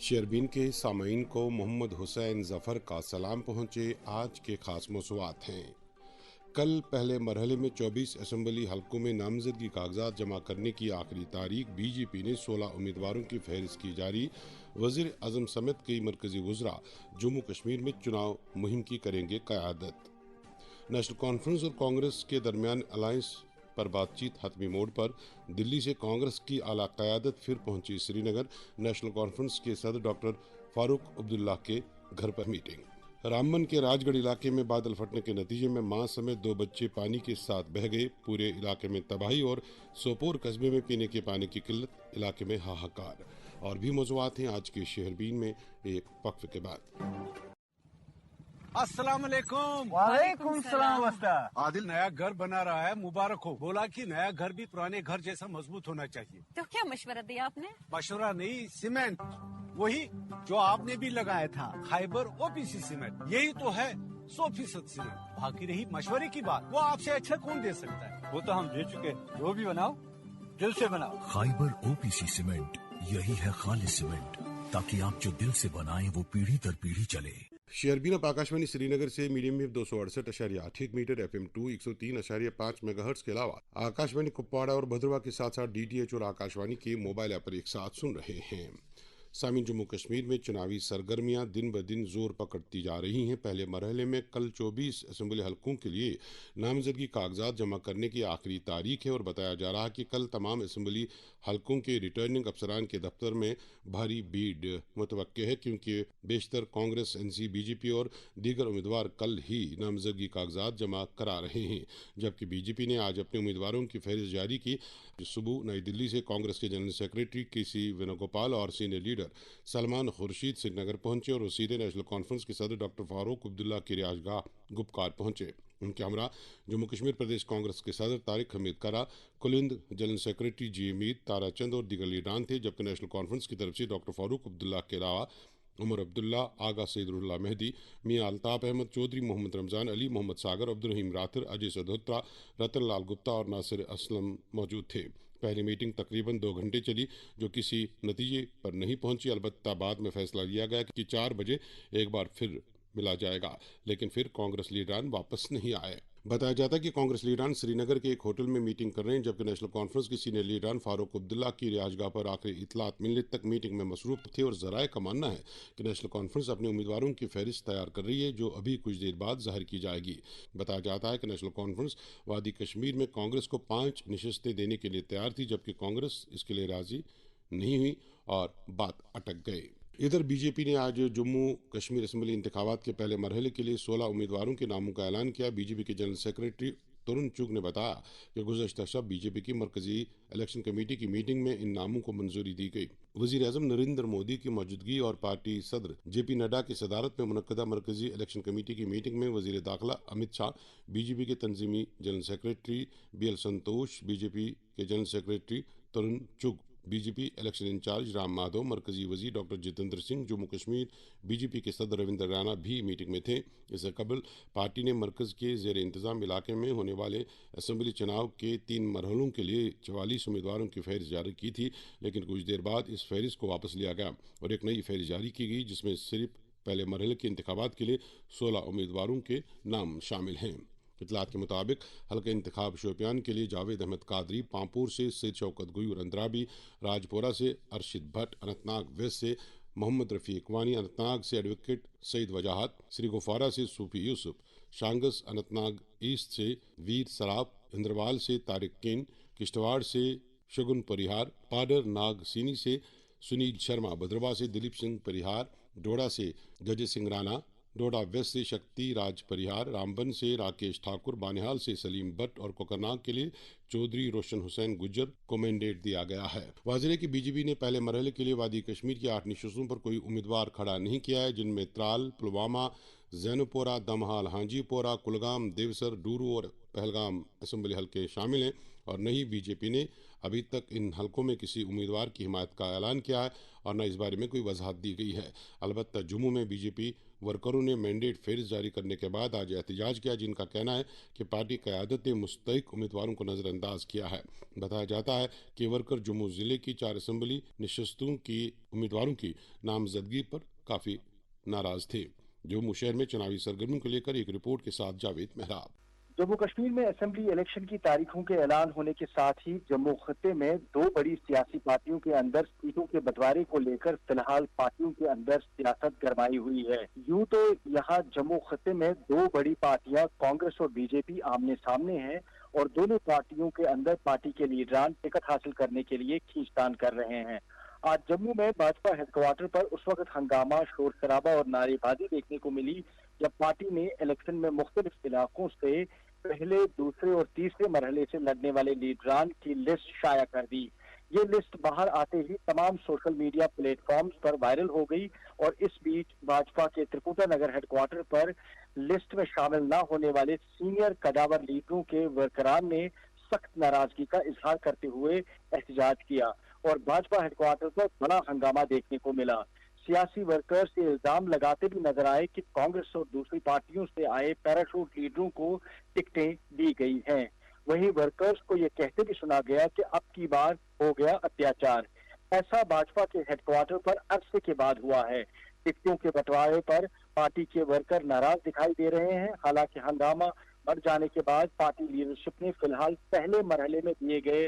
شیربین کے سامعین کو محمد حسین ظفر کا سلام پہنچے۔ آج کے خاص موضوعات ہیں۔ کل پہلے مرحلے میں 24 اسمبلی حلقوں میں نامزدگی کاغذات جمع کرنے کی آخری تاریخ۔ بی جے پی نے 16 امیدواروں کی فہرست کی جاری۔ وزیر اعظم سمیت کئی مرکزی وزراء جموں کشمیر میں چناو مہم کی کریں گے قیادت۔ نیشنل کانفرنس اور کانگریس کے درمیان الائنس پر بات چیت حتمی موڑ پر۔ دلی سے کانگریس کی اعلیٰ قیادت پھر پہنچی سری نگر۔ نیشنل کانفرنس کے صدر ڈاکٹر فاروق عبداللہ کے گھر پر میٹنگ۔ رامبن کے راج گڑھ علاقے میں بادل پھٹنے کے نتیجے میں ماں سمیت 2 بچے پانی کے ساتھ بہہ گئے۔ پورے علاقے میں تباہی اور سوپور قصبے میں پینے کے پانی کی قلت، علاقے میں ہاہاکار۔ اور بھی موضوعات ہیں آج کے شہربین میں ایک وقفے کے بعد۔ السلام علیکم۔ وعلیکم السلام وسطہ۔ عادل نیا گھر بنا رہا ہے، مبارک ہو۔ بولا کہ نیا گھر بھی پرانے گھر جیسا مضبوط ہونا چاہیے۔ تو کیا مشورہ دیا آپ نے؟ مشورہ نہیں، سیمنٹ وہی جو آپ نے بھی لگایا تھا، خیبر OPC سیمنٹ۔ یہی تو ہے 100% سیمنٹ۔ باقی رہی مشورے کی بات، وہ آپ سے اچھا کون دے سکتا ہے؟ وہ تو ہم دے چکے، جو بھی بناؤ دل سے بناؤ۔ خیبر OPC سیمنٹ، یہی ہے خالص سیمنٹ، تاکہ آپ جو دل سے بنائیں وہ پیڑھی در پیڑھی چلے۔ شیربین اب آکاشوانی سری نگر سے medium wave 268.8 meter FM 2 103.5 megahertz کے علاوہ آکاشوانی کپواڑہ اور بھدرواہ کے ساتھ ساتھ DTH اور آکاشوانی کے موبائل ایپ پر ایک ساتھ سن رہے ہیں۔ سامعین، جموں کشمیر میں چناوی سرگرمیاں دن بدن زور پکڑتی جا رہی ہیں۔ پہلے مرحلے میں کل 24 اسمبلی حلقوں کے لیے نامزدگی کاغذات جمع کرنے کی آخری تاریخ ہے اور بتایا جا رہا ہے کہ کل تمام اسمبلی حلقوں کے ریٹرننگ افسران کے دفتر میں بھاری بھیڑ متوقع ہے، کیونکہ بیشتر کانگریس، NC، BJP اور دیگر امیدوار کل ہی نامزدگی کاغذات جمع کرا رہے ہیں، جبکہ BJP نے آج اپنے امیدواروں کی فہرست جاری کی۔ صبح نئی دلی سے کانگریس کے جنرل سیکریٹری KC وینوگوپال اور سینئر لیڈر سلمان خورشید سری نگر پہنچے اور سیدھے نیشنل کانفرنس کے صدر ڈاکٹر فاروق عبداللہ کی رہائش گاہ گپکار پہنچے۔ ان کے ہمراہ جموں کشمیر پردیش کانگریس کے صدر طارق حمید کرا، کلند جنرل سیکریٹری جی امید، تارا چند اور دیگر لیڈران تھے، جبکہ نیشنل کانفرنس کی طرف سے ڈاکٹر فاروق عبداللہ کے علاوہ عمر عبداللہ، آغا سید اللہ مہدی، میاں الطاف احمد چودھری، محمد رمضان علی، محمد ساگر، عبدالرحیم راتھر، اجے سدھوترا، رتن لال گپتا اور ناصر اسلم موجود تھے۔ پہلی میٹنگ تقریباً 2 گھنٹے چلی، جو کسی نتیجے پر نہیں پہنچی۔ البتہ بعد میں فیصلہ لیا گیا کہ 4 بجے ایک بار پھر ملا جائے گا، لیکن پھر کانگریس لیڈران واپس نہیں آئے۔ بتایا جاتا ہے کہ کانگریس لیڈران سری نگر کے ایک ہوٹل میں میٹنگ کر رہے ہیں، جبکہ نیشنل کانفرنس کے سینئر لیڈران فاروق عبداللہ کی رہائش گاہ پر آخری اطلاعات ملنے تک میٹنگ میں مصروف تھے، اور ذرائع کا ماننا ہے کہ نیشنل کانفرنس اپنے امیدواروں کی فہرست تیار کر رہی ہے، جو ابھی کچھ دیر بعد ظاہر کی جائے گی۔ بتایا جاتا ہے کہ نیشنل کانفرنس وادی کشمیر میں کانگریس کو 5 نشستیں دینے کے لیے تیار تھی، جبکہ کانگریس اس کے لیے راضی نہیں ہوئی اور بات اٹک گئی۔ ادھر BJP نے آج جموں کشمیر اسمبلی انتخابات کے پہلے مرحلے کے لیے 16 امیدواروں کے ناموں کا اعلان کیا۔ BJP کے جنرل سیکریٹری ترن چگ نے بتایا کہ گزشتہ شب BJP کی مرکزی الیکشن کمیٹی کی میٹنگ میں ان ناموں کو منظوری دی گئی۔ وزیر اعظم نریندر مودی کی موجودگی اور پارٹی صدر JP نڈا کی صدارت میں منعقدہ مرکزی الیکشن کمیٹی کی میٹنگ میں وزیر داخلہ امت شاہ، BJP کے تنظیمی general secretary BL Santosh, BJP کے general secretary Tarun Chugh, BJP election incharge Ram Madhav, مرکزی وزیر ڈاکٹر جتیندر سنگھ، جموں کشمیر BJP کے صدر رویندر رانا بھی میٹنگ میں تھے۔ اس سے قبل پارٹی نے مرکز کے زیر انتظام علاقے میں ہونے والے اسمبلی چناؤ کے 3 مرحلوں کے لیے 44 امیدواروں کی فہرست جاری کی تھی، لیکن کچھ دیر بعد اس فہرست کو واپس لیا گیا اور ایک نئی فہرست جاری کی گئی، جس میں صرف پہلے مرحلے کے انتخابات کے لیے 16 امیدواروں کے نام شامل ہیں۔ اطلاعات کے مطابق حلقہ انتخاب شوپیان کے لیے جاوید احمد قادری، پامپور سے سید شوکت گوئی اور اندرابی، راجپورہ سے ارشد بھٹ، اننت ناگ ویسٹ سے محمد رفیع اقوانی، اننت ناگ سے ایڈوکیٹ سعید وجاہت، سری گفوارہ سے صوفی یوسف، شانگس اننت ناگ ایسٹ سے ویر سراف، ہندروال سے طارق کین، کشتواڑ سے شگن پریہار، پاڈر ناگ سینی سے سنیل شرما، بھدرواہ سے دلیپ سنگھ پریہار، ڈوڈا سے گجے سنگھ رانا، ڈوڈا ویسٹ سے شکتی راج پریہار، رامبن سے راکیش ٹھاکر، بانہال سے سلیم بٹ اور کوکرناگ کے لیے چودھری روشن حسین گجر کو مینڈیٹ دیا گیا ہے۔ واضح ہے کہ BJP نے پہلے مرحلے کے لیے وادی کشمیر کی 8 نشستوں پر کوئی امیدوار کھڑا نہیں کیا ہے، جن میں ترال، پلوامہ، زینو پورہ، دمہال، ہانجی پورہ، کلگام، دیوسر، ڈورو اور پہلگام اسمبلی حلقے شامل ہیں، اور نئی BJP نے ابھی تک ان حلقوں میں کسی امیدوار کی حمایت کا اعلان کیا ہے اور نہ اس بارے میں کوئی وضاحت دی گئی ہے۔ البتہ جموں میں بی جے پی ورکروں نے مینڈیٹ فہرست جاری کرنے کے بعد آج احتجاج کیا، جن کا کہنا ہے کہ پارٹی قیادت نے مستحق امیدواروں کو نظر انداز کیا ہے۔ بتایا جاتا ہے کہ ورکر جموں ضلع کی 4 اسمبلی نشستوں کی امیدواروں کی نامزدگی پر کافی ناراض تھے۔ جموں شہر میں چناوی سرگرمیوں کو لے کر ایک رپورٹ کے ساتھ جاوید محراب۔ جموں کشمیر میں اسمبلی الیکشن کی تاریخوں کے اعلان ہونے کے ساتھ ہی جموں خطے میں 2 بڑی سیاسی پارٹیوں کے اندر سیٹوں کے بنٹوارے کو لے کر فی الحال پارٹیوں کے اندر سیاست گرمائی ہوئی ہے۔ یوں تو یہاں جموں خطے میں 2 بڑی پارٹیاں کانگریس اور بی جے پی آمنے سامنے ہیں اور دونوں پارٹیوں کے اندر پارٹی کے لیڈران ٹکٹ حاصل کرنے کے لیے کھینچتان کر رہے ہیں۔ آج جموں میں بھاجپا ہیڈ کوارٹر پر اس وقت ہنگامہ، شور شرابہ اور نعرے بازی دیکھنے کو ملی جب پارٹی نے الیکشن میں مختلف علاقوں سے پہلے، دوسرے اور تیسرے مرحلے سے لڑنے والے لیڈران کی لسٹ شائع کر دی۔ یہ لسٹ باہر آتے ہی تمام سوشل میڈیا پلیٹ فارمز پر وائرل ہو گئی اور اس بیچ بھاجپا کے ترکوٹا نگر ہیڈ کوارٹر پر لسٹ میں شامل نہ ہونے والے سینئر قداور لیڈروں کے ورکران نے سخت ناراضگی کا اظہار کرتے ہوئے احتجاج کیا اور بھاجپا ہیڈ کوارٹر پر بڑا ہنگامہ دیکھنے کو ملا۔ سیاسی ورکر سے الزام لگاتے بھی نظر آئے کہ کانگریس اور دوسری پارٹیوں سے آئے پیراشوٹ لیڈروں کو ٹکٹیں دی گئی ہیں۔ وہیں ورکرز کو یہ کہتے بھی سنا گیا کہ اب کی بار ہو گیا اتیاچار۔ ایسا بھاجپا کے ہیڈ کوارٹر پر عرصے کے بعد ہوا ہے۔ ٹکٹوں کے بنٹوارے پر پارٹی کے ورکر ناراض دکھائی دے رہے ہیں، حالانکہ ہنگامہ بڑھ جانے کے بعد پارٹی لیڈرشپ نے فی الحال پہلے مرحلے میں دیے گئے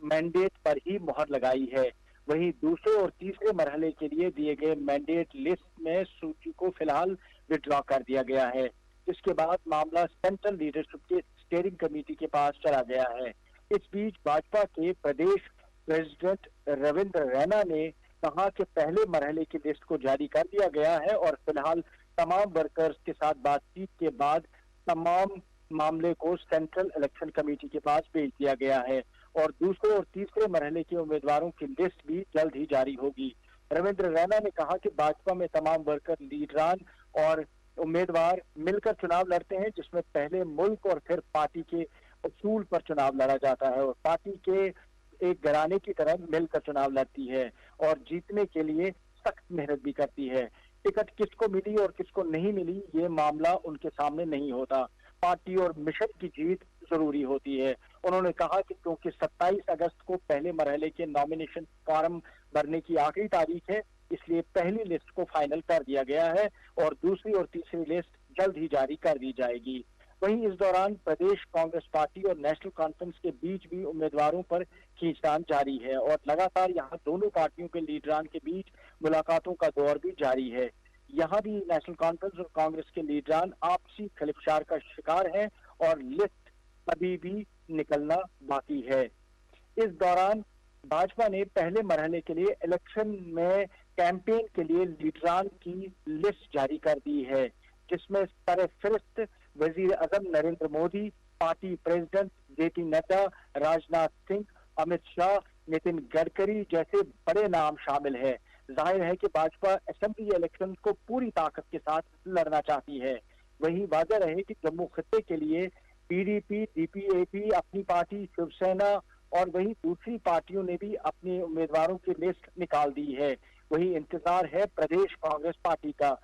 مینڈیٹ پر ہی مہر لگائی ہے۔ وہیں دوسرے اور تیسرے مرحلے کے لیے دیے گئے مینڈیٹ لسٹ میں سوچی کو فی الحال وڈرا کر دیا گیا ہے، جس کے بعد معاملہ سینٹرل لیڈرشپ کے اسٹیئرنگ کمیٹی کے پاس چلا گیا ہے۔ اس بیچ بھاجپا کے پردیش پریزیڈنٹ رویندر رینا نے کہا کہ پہلے مرحلے کی لسٹ کو جاری کر دیا گیا ہے اور فی الحال تمام ورکرز کے ساتھ بات چیت کے بعد تمام معاملے کو سینٹرل الیکشن کمیٹی کے پاس بھیج دیا گیا ہے اور دوسرے اور تیسرے مرحلے کے امیدواروں کی لسٹ بھی جلد ہی جاری ہوگی۔ رویندر رینا نے کہا کہ بھاجپا میں تمام ورکر لیڈران اور امیدوار مل کر چناؤ لڑتے ہیں، جس میں پہلے ملک اور پھر پارٹی کے اصول پر چناؤ لڑا جاتا ہے اور پارٹی کے ایک گھرانے کی طرح مل کر چناؤ لڑتی ہے اور جیتنے کے لیے سخت محنت بھی کرتی ہے۔ ٹکٹ کس کو ملی اور کس کو نہیں ملی یہ معاملہ ان کے سامنے نہیں ہوتا، پارٹی اور مشن کی جیت ضروری ہوتی ہے۔ انہوں نے کہا کہ کیونکہ 27 اگست کو پہلے مرحلے کے نامینیشن فارم بھرنے کی آخری تاریخ ہے، اس لیے پہلی لسٹ کو فائنل کر دیا گیا ہے اور دوسری اور تیسری لسٹ جلد ہی جاری کر دی جائے گی۔ وہیں اس دوران پردیش کانگریس پارٹی اور نیشنل کانفرنس کے بیچ بھی امیدواروں پر کھینچتان جاری ہے اور لگاتار یہاں دونوں پارٹیوں کے لیڈران کے بیچ ملاقاتوں کا دور بھی جاری ہے۔ یہاں بھی نیشنل کانفرنس اور کانگریس کے لیڈران آپسی خلفشار کا شکار ہیں اور لسٹ ابھی بھی نکلنا باقی ہے۔ اس دوران بھاجپا نے پہلے مرحلے کے لیے الیکشن میں کیمپین کے لیے لیڈران کی لسٹ جاری کر دی ہے، جس میں سر فہرست وزیر اعظم نریندر مودی، پارٹی پریزیڈنٹ جے پی نڈا، راجناتھ سنگھ، امت شاہ، نتن گڈکری جیسے بڑے نام شامل ہیں۔ ظاہر ہے کہ بھاجپا اسمبلی الیکشن کو پوری طاقت کے ساتھ لڑنا چاہتی ہے۔ وہیں واضح رہے کہ جموں خطے کے لیے P D P, D P اے پی، اپنی پارٹی شیو سینا اور وہیں دوسری پارٹیوں نے بھی اپنے امیدواروں کی لسٹ نکال دی ہے۔ وہی انتظار ہے پردیش کانگریس پارٹی کا،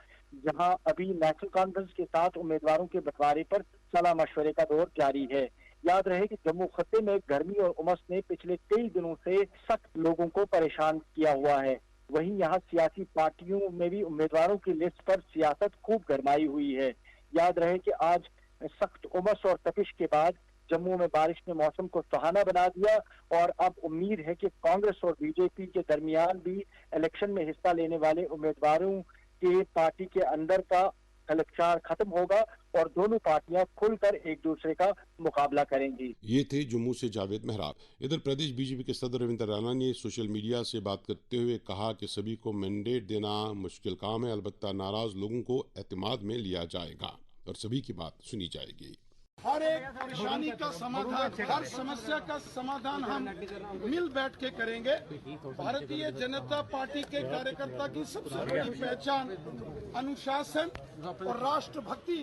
جہاں ابھی نیشنل کانفرنس کے ساتھ امیدواروں کے بنٹوارے پر صلاح مشورے کا دور جاری ہے۔ یاد رہے کہ جموں خطے میں گرمی اور امس نے پچھلے کئی دنوں سے سخت لوگوں کو پریشان کیا ہوا ہے۔ وہیں یہاں سیاسی پارٹیوں میں بھی امیدواروں کی لسٹ پر سیاست خوب گرمائی ہوئی ہے۔ یاد رہے کہ آج سخت امس اور تپش کے بعد جموں میں بارش نے موسم کو سہانا بنا دیا اور اب امید ہے کہ کانگریس اور بی جے پی کے درمیان بھی الیکشن میں حصہ لینے والے امیدواروں کے پارٹی کے اندر کا خلفشار ختم ہوگا اور دونوں پارٹیاں کھل کر ایک دوسرے کا مقابلہ کریں گی۔ یہ تھے جموں سے جاوید محراب۔ ادھر پردیش بی جے پی کے صدر رویندر رینا نے سوشل میڈیا سے بات کرتے ہوئے کہا کہ سبھی کو مینڈیٹ دینا مشکل کام ہے، البتہ ناراض لوگوں کو اعتماد میں لیا جائے گا اور سبھی کی بات سنی جائے گی۔ ہر ایک پریشانی کا سمادھان، ہر سمسیا کا سمادھان ہم مل بیٹھ کے کریں گے۔ بھارتیہ جنتا پارٹی کے کاریہ کرتا کی سب سے بڑی پہچان انوشاسن اور راشٹر بھکتی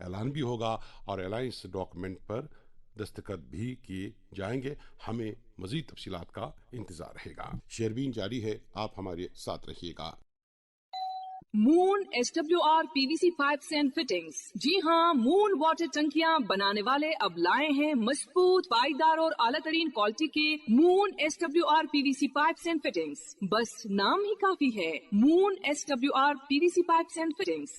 اعلان بھی ہوگا اور الائنس ڈاکومنٹ پر دستخط بھی کیے جائیں گے. ہمیں مزید تفصیلات کا انتظار رہے گا. شیربین جاری ہے، آپ ہمارے ساتھ رہیے گا. Moon SWR PVC pipes and fittings. جی ہاں، مون واٹر ٹنکیاں بنانے والے اب لائے ہیں مضبوط، پائیدار اور اعلیٰ ترین کوالٹی کے Moon SWR PVC pipes and fittings. بس نام ہی کافی ہے، Moon SWR PVC pipes and fittings.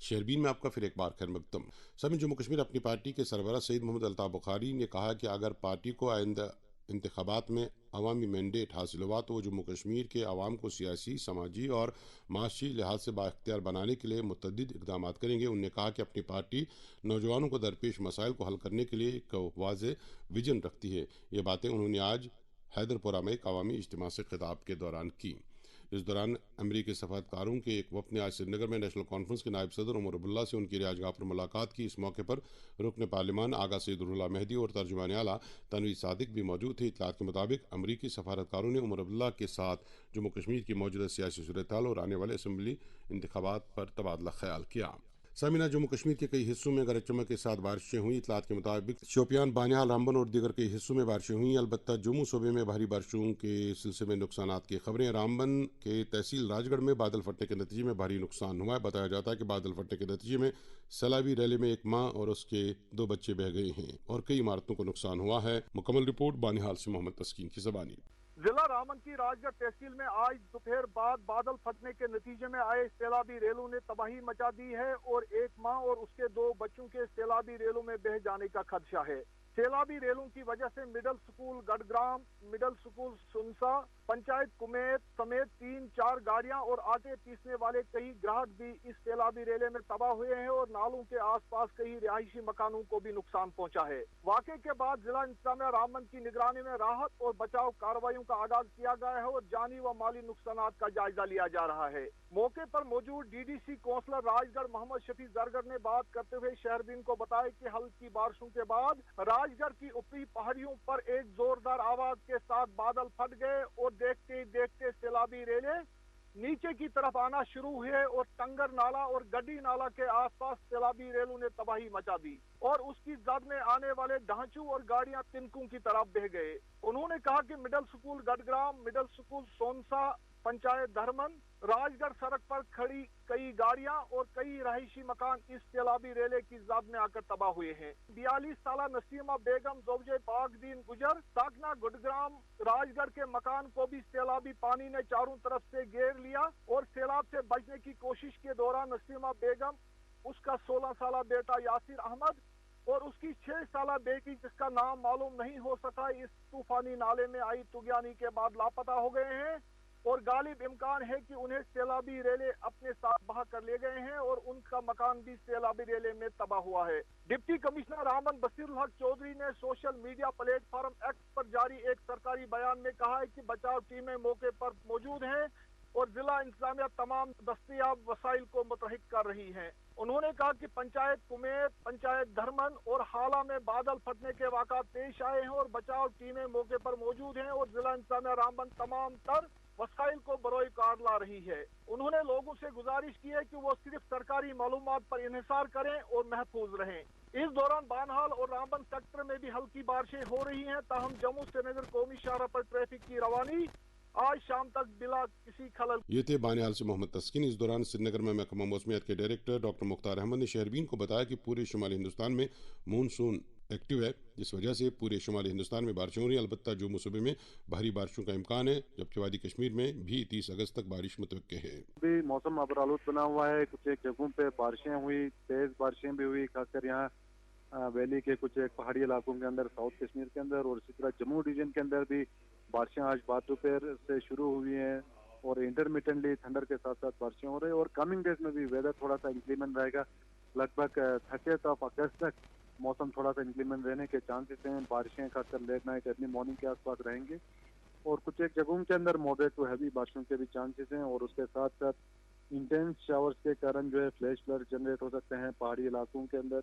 شیربین میں آپ کا پھر ایک بار خیر مقدم. سب جموں کشمیر اپنی پارٹی کے سربراہ سید محمد الطاف بخاری نے کہا کہ اگر پارٹی کو آئندہ انتخابات میں عوامی مینڈیٹ حاصل ہوا تو وہ جموں کشمیر کے عوام کو سیاسی، سماجی اور معاشی لحاظ سے بااختیار بنانے کے لیے متعدد اقدامات کریں گے. انہوں نے کہا کہ اپنی پارٹی نوجوانوں کو درپیش مسائل کو حل کرنے کے لیے ایک واضح ویژن رکھتی ہے. یہ باتیں انہوں نے آج حیدرپورہ میں ایک عوامی اجتماع سے خطاب کے دوران کی. اس دوران امریکی سفارتکاروں کے ایک وفد نے آج سری نگر میں نیشنل کانفرنس کے نائب صدر عمر عبداللہ سے ان کی رہائش گاہ پر ملاقات کی. اس موقع پر رکن پارلیمان آغا سید اللہ مہدی اور ترجمان اعلیٰ تنویر صادق بھی موجود تھے. اطلاعات کے مطابق امریکی سفارتکاروں نے عمر عبداللہ کے ساتھ جموں کشمیر کی موجودہ سیاسی صورتحال اور آنے والے اسمبلی انتخابات پر تبادلہ خیال کیا. سامعین، جموں کشمیر کے کئی حصوں میں گرج چمک کے ساتھ بارشیں ہوئیں. اطلاعات کے مطابق شوپیان، بانہال، رامبن اور دیگر کئی حصوں میں بارشیں ہوئیں. البتہ جموں صوبے میں بھاری بارشوں کے سلسلے میں نقصانات کی خبریں. رامبن کے تحصیل راج گڑھ میں بادل پھٹنے کے نتیجے میں بھاری نقصان ہوا ہے. بتایا جاتا ہے کہ بادل پھٹنے کے نتیجے میں سیلابی ریلے میں ایک ماں اور اس کے 2 بچے بہہ گئے ہیں اور کئی عمارتوں کو نقصان ہوا ہے. مکمل رپورٹ بانہال سے محمد تسکین کی زبانی. ضلع رامن کی راج گڑھ تحصیل میں آج دوپہر بعد بادل پھٹنے کے نتیجے میں آئے سیلابی ریلوں نے تباہی مچا دی ہے اور ایک ماں اور اس کے 2 بچوں کے سیلابی ریلوں میں بہہ جانے کا خدشہ ہے. سیلابی ریلوں کی وجہ سے middle school Garhgram, middle school Sunsa, panchayat کمیت سمیت 3-4 گاڑیاں اور آٹے پیسنے والے کئی گراہک بھی اس سیلابی ریلے میں تباہ ہوئے ہیں اور نالوں کے آس پاس کئی رہائشی مکانوں کو بھی نقصان پہنچا ہے. واقعے کے بعد ضلع انتظامیہ رامبن کی نگرانی میں راحت اور بچاؤ کارروائیوں کا آغاز کیا گیا ہے اور جانی و مالی نقصانات کا جائزہ لیا جا رہا ہے. موقع پر موجود DDC کونسلر راج گڑھ محمد شفیع زرگر نے بات کرتے ہوئے شہربین کو بتایا کہ ہلکی بارشوں کے بعد راج گڑھ کی اوپری پہاڑیوں پر ایک زوردار آواز کے ساتھ بادل پھٹ گئے اور دیکھتے ہی دیکھتے سیلابی ریلیں نیچے کی طرف آنا شروع ہوئے اور ٹنگر نالا اور گڈی نالا کے آس پاس سیلابی ریلوں نے تباہی مچا دی اور اس کی زد میں آنے والے ڈھانچوں اور گاڑیاں تنکوں کی طرف بہ گئے. انہوں نے کہا کہ middle school Garhgram, middle school Sonsa, panchayat Dharman, Rajgarh سڑک پر کھڑی کئی گاڑیاں اور کئی رہائشی مکان اس سیلابی ریلے کی زد میں آ کر تباہ ہوئے ہیں. 42 سالہ نسیمہ بیگم زوجے پاک دین گجر ساکنا گڑگرام راج گڑھ کے مکان کو بھی سیلابی پانی نے چاروں طرف سے گھیر لیا اور سیلاب سے بچنے کی کوشش کے دوران نسیمہ بیگم، اس کا 16 سالہ بیٹا یاسر احمد اور اس کی 6 سالہ بیٹی جس کا نام معلوم نہیں ہو سکا اس طوفانی نالے میں آئی طغیانی کے بعد لاپتہ ہو گئے ہیں اور غالب امکان ہے کہ انہیں سیلابی ریلے اپنے ساتھ بہا کر لے گئے ہیں اور ان کا مکان بھی سیلابی ریلے میں تباہ ہوا ہے. ڈپٹی کمشنر رامبن بصیر الحق چودھری نے social media platform X پر جاری ایک سرکاری بیان میں کہا ہے کہ بچاؤ ٹیمیں موقع پر موجود ہیں اور ضلع انتظامیہ تمام دستیاب وسائل کو متحرک کر رہی ہیں. انہوں نے کہا کہ پنچایت کمیت، پنچایت دھرمن اور حالہ میں بادل پھٹنے کے واقعات پیش آئے ہیں اور بچاؤ ٹیمیں موقع پر موجود ہیں اور ضلع انتظامیہ رامبن تمام تر وسائل کو بروئے کار لا رہی ہے. انہوں نے لوگوں سے گزارش کی ہے کہ وہ صرف سرکاری معلومات پر انحصار کریں اور محفوظ رہیں. اس دوران بانہال اور رامبن سیکٹر میں بھی ہلکی بارشیں ہو رہی ہیں، تاہم جموں سری نگر قومی شاہراہ پر ٹریفک کی روانی آج شام تک بلا کسی خلل. یہ تھے بانہال سے محمد تسکین. اس دوران سری نگر میں محکمہ موسمیات کے ڈائریکٹر ڈاکٹر مختار احمد نے شہربین کو بتایا کہ پورے شمالی ہندوستان میں مونسون ایکٹیو ہے، جس وجہ سے پورے شمالی ہندوستان میں بارشیں ہو رہی ہیں. البتہ جموں صوبے میں بھاری بارشوں کا امکان ہے، جبکہ وادی کشمیر میں بھی 30 اگست تک بارش متوقع ہے. ابھی موسم ابرآلود بنا ہوا ہے، کچھ ایک جگہوں پہ بارشیں ہوئی، تیز بارشیں بھی ہوئی، خاص کر یہاں ویلی کے کچھ ایک پہاڑی علاقوں کے اندر، ساؤتھ کشمیر کے اندر، اور اسی طرح جموں ریجن کے اندر بھی بارشیں آج بعد دوپہر سے شروع ہوئی ہیں اور انٹرمیٹنٹلی تھنڈر کے ساتھ ساتھ بارشیں ہو رہی ہیں اور کمنگ ڈیز میں بھی ویدر تھوڑا سا انکریمنٹ رہے گا. لگ بھگ 30 اگست تک موسم تھوڑا سا انکلیمنٹ رہنے کے چانسز ہیں. بارشیں خاص کر لیٹ نائٹ ارلی مارننگ کے آس پاس رہیں گے اور کچھ ایک جگہوں کے اندر ماڈریٹ ٹو ہیوی بارشوں کے بھی چانسز ہیں. اور اس کے ساتھ ساتھ انٹینس شاورز کے کارن جو ہے فلیش فلڈ جنریٹ ہو سکتے ہیں پہاڑی علاقوں کے اندر,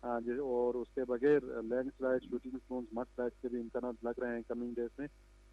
اور اس کے بغیر landslide, shooting stones, mudslide کے بھی امکانات لگ رہے ہیں کمنگ ڈیز میں.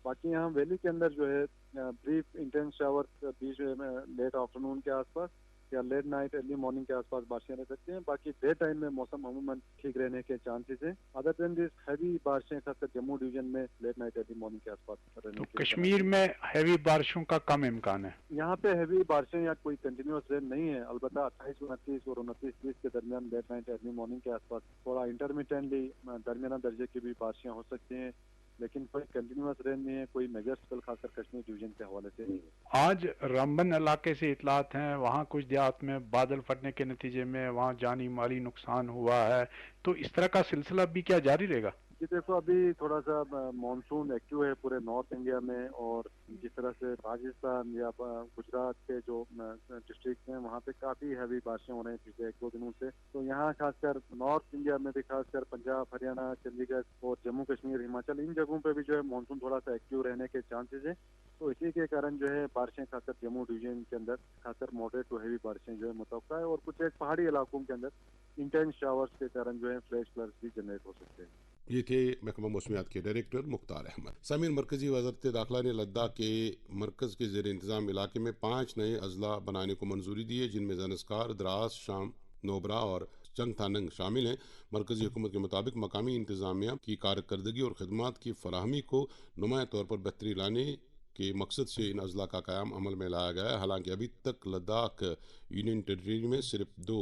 باقی یہاں ویلی کے اندر جو ہے بریف انٹینس شاور بیچ میں لیٹ آفٹرنون کے آس پاس یا لیٹ نائٹ ارلی مارننگ کے آس پاس بارشیں رہ سکتی ہیں. باقی ڈے ٹائم میں موسم عموماً ٹھیک رہنے کے چانسز ہیں. ادر دین دس ہیوی بارشیں خاص کر جموں ڈویژن میں لیٹ نائٹ ارلی مارننگ کے آس پاس رہنے کے. کشمیر میں ہیوی بارشوں کا کم امکان ہے. یہاں پہ ہیوی بارشیں یا کوئی کنٹینیوس رین نہیں ہے. البتہ 28, 29 اور 29, 30 کے درمیان لیٹ نائٹ ارلی مارننگ کے آس پاس تھوڑا انٹرمیٹنٹلی درمیانہ درجے کی بھی بارشیں ہو سکتی ہیں, لیکن کوئی کنٹینیوس رین نہیں ہے, کوئی میجر اسپیل خاص کر کشمیر ڈویژن کے حوالے سے نہیں ہے. آج رامبن علاقے سے اطلاعات ہیں, وہاں کچھ دیہات میں بادل پھٹنے کے نتیجے میں وہاں جانی مالی نقصان ہوا ہے, تو اس طرح کا سلسلہ بھی کیا جاری رہے گا؟ جی دیکھو, ابھی تھوڑا سا مانسون ایکٹیو ہے پورے نارتھ انڈیا میں, اور جس طرح سے راجستھان یا گجرات کے جو ڈسٹرکٹ ہیں وہاں پہ کافی ہیوی بارشیں ہو رہی ہیں پچھلے 1-2 دنوں سے. تو یہاں خاص کر نارتھ انڈیا میں بھی خاص کر پنجاب, ہریانہ, چندی گڑھ اور جموں کشمیر, ہماچل, ان جگہوں پہ بھی جو ہے مانسون تھوڑا سا ایکٹیو رہنے کے چانسز ہیں. تو اسی کے کارن جو ہے بارشیں خاص کر جموں ڈویژن کے اندر خاص کر ماڈریٹ ٹو ہیوی بارشیں جو ہے متوقع ہے, اور کچھ ایک پہاڑی علاقوں کے اندر انٹینس شاورز کے کارن جو ہے فلیش فلڈز بھی جنریٹ ہو سکتے ہیں. یہ تھے محکمہ موسمیات کے ڈائریکٹر مختار احمد. سامعین, مرکزی وزارت داخلہ نے لداخ کے مرکز کے زیر انتظام علاقے میں 5 نئے اضلاع بنانے کو منظوری دی ہے, جن میں زنسکار, دراس, شام, نوبرا اور چنگ تھاننگ شامل ہیں. مرکزی حکومت کے مطابق مقامی انتظامیہ کی کارکردگی اور خدمات کی فراہمی کو نمایاں طور پر بہتری لانے کے مقصد سے ان اضلاع کا قیام عمل میں لایا گیا ہے. حالانکہ ابھی تک لداخ یونین ٹیریٹری میں صرف 2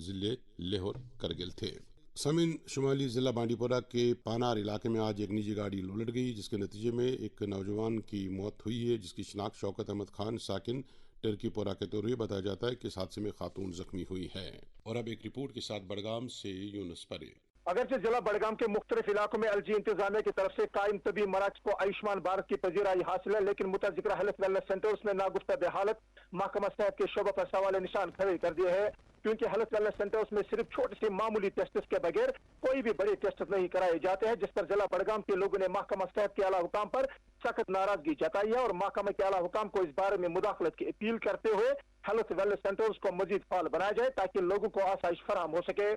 ضلع لیہ اور کرگل تھے. سامعین, شمالی ضلع بانڈی پورہ کے پانار علاقے میں آج ایک نجی گاڑی الٹ گئی, جس کے نتیجے میں ایک نوجوان کی موت ہوئی ہے, جس کی شناخت شوکت احمد خان ساکن ٹرکی پورہ کے طور پر بتایا جاتا ہے کہ اس حادثے میں خاتون زخمی ہوئی ہے. اور اب ایک رپورٹ کے ساتھ بڑگام سے یونس پرے. اگرچہ ضلع بڑگام کے مختلف علاقوں میں LG انتظامیہ کی طرف سے قائم طبی مراکز کو آیوشمان بھارت کی پذیرائی حاصل ہے, لیکن متذکرہ ہیلتھ ویلنس سینٹرز میں ناگفتہ بحالت محکمہ صحت کے شعبہ پر سوال نشان کھڑے کر دیے ہیں, کیونکہ ہیلتھ ویلنس سینٹرز میں صرف چھوٹے سے معمولی ٹیسٹس کے بغیر کوئی بھی بڑے ٹیسٹ نہیں کرائے جاتے ہیں, جس پر ضلع بڑگام کے لوگوں نے محکمہ صحت کے اعلیٰ حکام پر سخت ناراضگی جتائی ہے, اور محکمہ کے اعلیٰ حکام کو اس بارے میں مداخلت کی اپیل کرتے ہوئے ہیلتھ ویلنس سینٹرز کو مزید فعال بنایا جائے تاکہ لوگوں کو آسائش فراہم ہو سکے.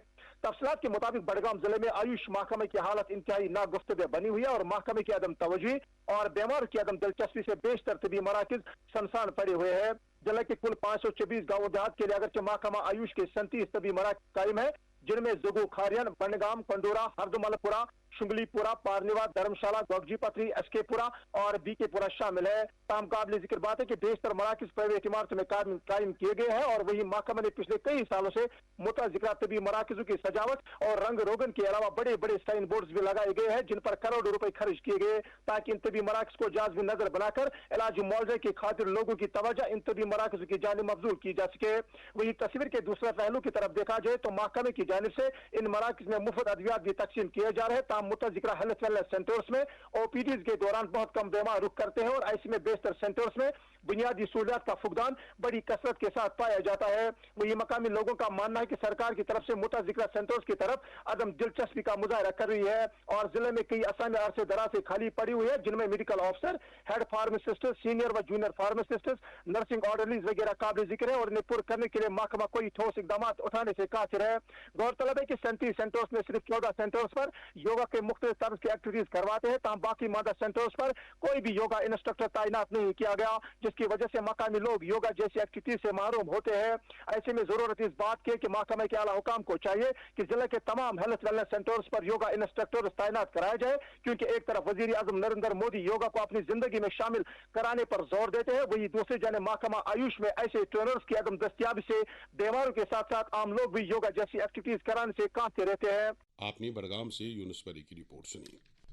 تفصیلات کے مطابق بڑگام ضلع میں آیوش محکمہ کی حالت انتہائی ناگفتگو بنی ہوئی ہے, اور محکمے کی عدم توجہی اور بیمار کی عدم دلچسپی سے بیشتر طبی مراکز سنسان پڑے ہوئے ہیں. ضلع کے کل 526 گاؤں دیہات کے لیے اگرچہ محکمہ آیوش کے 37 طبی مراکز قائم ہے, جن میں زگو کھاریان, بنڈگام, کنڈورا, ہردمل پورا, شنگلی پورا, پارنیوا, دھرمشالہ, گوگجی پتری, ایس کے پورا اور بی کے پورا شامل ہے. تاہم قابل ذکر بات ہے کہ بیشتر مراکز پرائیویٹ عمارتوں میں قائم کیے گئے ہیں, اور وہی محکمہ نے پچھلے کئی سالوں سے متذکرہ طبی مراکزوں کی سجاوٹ اور رنگ روگن کے علاوہ بڑے بڑے سائن بورڈز بھی لگائے گئے ہیں, جن پر کروڑوں روپے خرچ کیے گئے تاکہ ان طبی مراکز کو جازب نظر بنا کر علاج معالجے کی خاطر لوگوں کی توجہ ان طبی مراکزوں کی جانب مبذول کی جا سکے. وہی تصویر کے دوسرے پہلو کی طرف دیکھا جائے تو محکمے کی جانب سے ان مراکز میں مفت ادویات بھی تقسیم کیے جا رہے ہیں, تاہم متذکرہ ہیلتھ ویلنس سینٹرز میں OPDs کے دوران بہت کم بیمار رخ کرتے ہیں, اور ایسے میں بیشتر سینٹرز میں بنیادی سہولیات کا فقدان بڑی کثرت کے ساتھ پایا جاتا ہے. وہی مقامی لوگوں کا ماننا ہے کہ سرکار کی طرف سے متذکرہ سینٹرز کی طرف عدم دلچسپی کا مظاہرہ کر رہی ہے, اور ضلع میں کئی اسامی عرصے دراز سے خالی پڑی ہوئی ہے, جن میں medical officer, head pharmacist, senior و جونیئر فارماسسٹ, نرسنگ آرڈرلیز وغیرہ قابل ذکر ہے, اور انہیں پر کرنے کے لیے محکمہ کوئی ٹھوس اقدامات اٹھانے سے قاصر ہے. غورطلب ہے کہ 37 سینٹرز میں صرف 14 سینٹرز پر یوگا کے مختلف طرز کی ایکٹیویٹیز کرواتے ہیں, تاہم باقی مادہ سینٹرز پر کوئی بھی یوگا انسٹرکٹر تعینات نہیں کیا گیا, جس کی وجہ سے مقامی لوگ یوگا جیسی ایکٹیویٹیز سے محروم ہوتے ہیں. ایسے میں ضرورت اس بات کی کہ محکمہ کے اعلیٰ حکام کو چاہیے کہ ضلع کے تمام ہیلتھ ویلنس سینٹرز پر یوگا انسٹرکٹرز تعینات کرایا جائے, کیونکہ ایک طرف وزیر اعظم نریندر مودی یوگا کو اپنی زندگی میں شامل کرانے پر زور دیتے ہیں, وہی دوسری جانب محکمہ آیوش میں ایسے ٹرینرز کی عدم دستیابی سے بیماروں کے ساتھ ساتھ عام لوگ بھی یوگا جیسی ایکٹیویٹیز کرانے سے کانپتے رہتے ہیں. آپ نے بڑگام سے یونس پری کی report Sunni.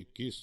21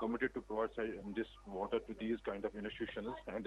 committed to provide this water to these kind of institutions, and